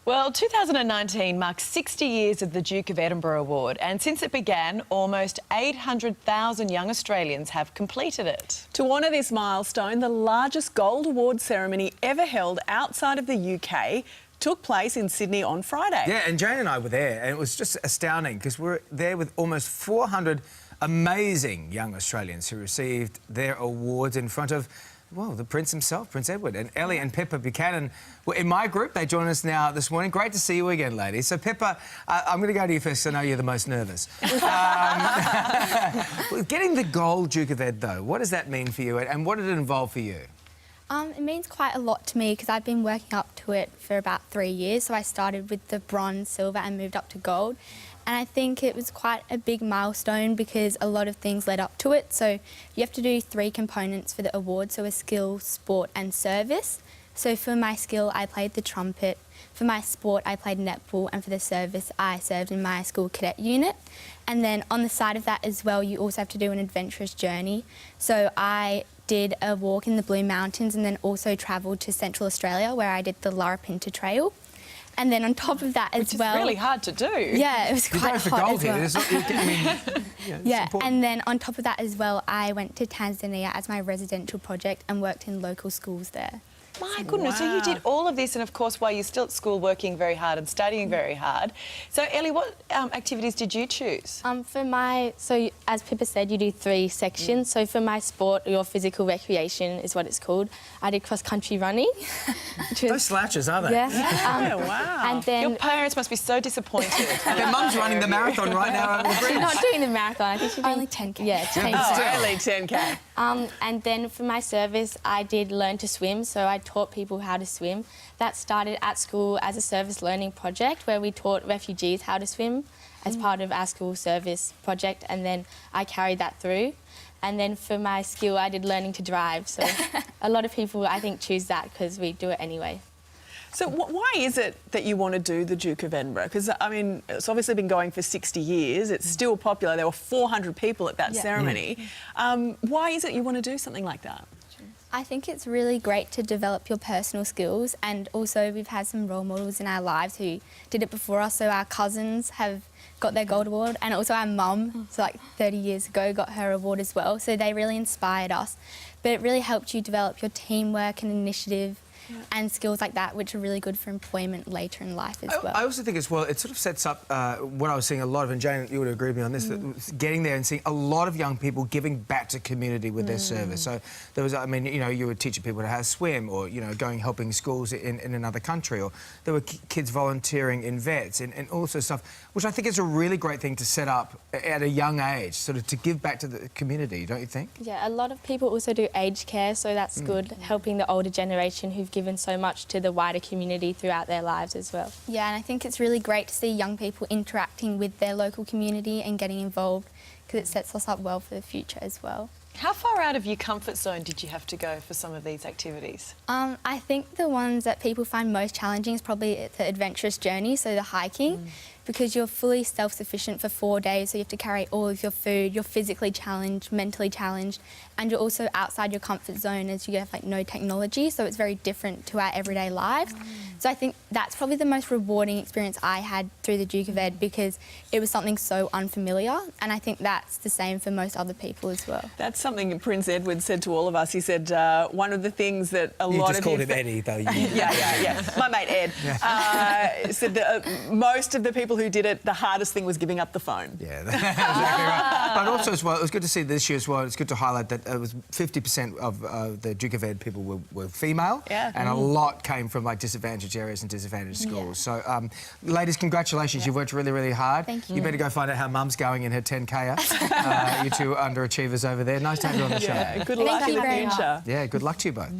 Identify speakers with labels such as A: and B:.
A: Well, 2019 marks 60 years of the Duke of Edinburgh Award, and since it began, almost 800,000 young Australians have completed it.
B: To honour this milestone, the largest gold award ceremony ever held outside of the UK took place in Sydney on Friday.
C: Yeah, and Jane and I were there, and it was just astounding because we're there with almost 400 amazing young Australians who received their awards in front of, well, the Prince himself, Prince Edward. And Ellie and Pippa Buchanan were in my group. They join us now this morning. Great to see you again, ladies. So, Pippa, I'm going to go to you first because I know you're the most nervous. Getting the gold Duke of Ed, though, what does that mean for you and what did it involve for you?
D: It means quite a lot to me because I've been working up to it for about 3 years. So I started with the bronze, silver and moved up to gold. And I think it was quite a big milestone because a lot of things led up to it. So you have to do 3 components for the award, so a skill, sport and service. So for my skill, I played the trumpet. For my sport, I played netball, and for the service, I served in my school cadet unit. And then on the side of that as well, you also have to do an adventurous journey. So I did a walk in the Blue Mountains and then also travelled to Central Australia where I did the Larapinta Trail. And then on top of that as well...
A: Which is really hard to do.
D: Yeah, it was quite hot as well. Yeah, and then on top of that as well, I went to Tanzania as my residential project and worked in local schools there.
A: My goodness, so you did all of this and, of course, while you're still at school working very hard and studying very hard. So, Ellie, what activities did you choose?
E: So as Pippa said, you do 3 sections. So for my sport, your physical recreation is what it's called. I did cross-country running.
C: Those slouches, are they?
E: Yeah.
B: Wow.
E: And then...
A: Your parents must be so disappointed.
C: Their mum's running the marathon right now over the bridge.
E: She's not doing the marathon. I think she's
D: Only 10K.
E: Yeah, 10K.
B: Oh, only 10K.
E: And then for my service, I did learn to swim, so I taught people how to swim. That started at school as a service learning project where we taught refugees how to swim as part of our school service project, and then I carried that through. And then for my skill, I did learning to drive, so a lot of people, I think, choose that because we do it anyway.
B: So why is it that you want to do the Duke of Edinburgh? Because, I mean, it's obviously been going for 60 years. It's still popular. There were 400 people at that ceremony. Why is it you want to do something like that?
D: I think it's really great to develop your personal skills, and also we've had some role models in our lives who did it before us. So our cousins have got their gold award, and also our mum, so like 30 years ago, got her award as well. So they really inspired us. But it really helped you develop your teamwork and initiative and skills like that, which are really good for employment later in life as well.
C: I also think as well, it sort of sets up what I was seeing a lot of, and Jane, you would agree with me on this, that getting there and seeing a lot of young people giving back to community with their service. So there was, I mean, you know, you were teaching people how to swim, or, you know, going helping schools in another country, or there were kids volunteering in vets and also stuff, which I think is a really great thing to set up at a young age, sort of to give back to the community, don't you think?
E: Yeah, a lot of people also do aged care, so that's good, helping the older generation who've given so much to the wider community throughout their lives as well.
D: Yeah, and I think it's really great to see young people interacting with their local community and getting involved because it sets us up well for the future as well.
A: How far out of your comfort zone did you have to go for some of these activities?
D: I think the ones that people find most challenging is probably the adventurous journey, so the hiking, because you're fully self-sufficient for 4 days, so you have to carry all of your food, you're physically challenged, mentally challenged, and you're also outside your comfort zone as you have like no technology, so it's very different to our everyday lives. So I think that's probably the most rewarding experience I had through the Duke of Ed because it was something so unfamiliar, and I think that's the same for most other people as well.
B: That's something Prince Edward said to all of us. He said one of the things that a lot of...
C: You just called him Eddie, though.
B: Yeah. My mate Ed said that most of the people who did it, the hardest thing was giving up the phone.
C: Yeah, that's exactly right. But also as well, it was good to see this year as well, it's good to highlight that it was 50% of the Duke of Ed people were female, and a lot came from like disadvantaged areas and disadvantaged schools. So, ladies, congratulations, you've worked really, really hard.
D: Thank you.
C: You better go find out how Mum's going in her 10K. You two underachievers over there. Nice to have you on the show.
B: Good luck in the
D: very
B: future.
C: Yeah, good luck to you both.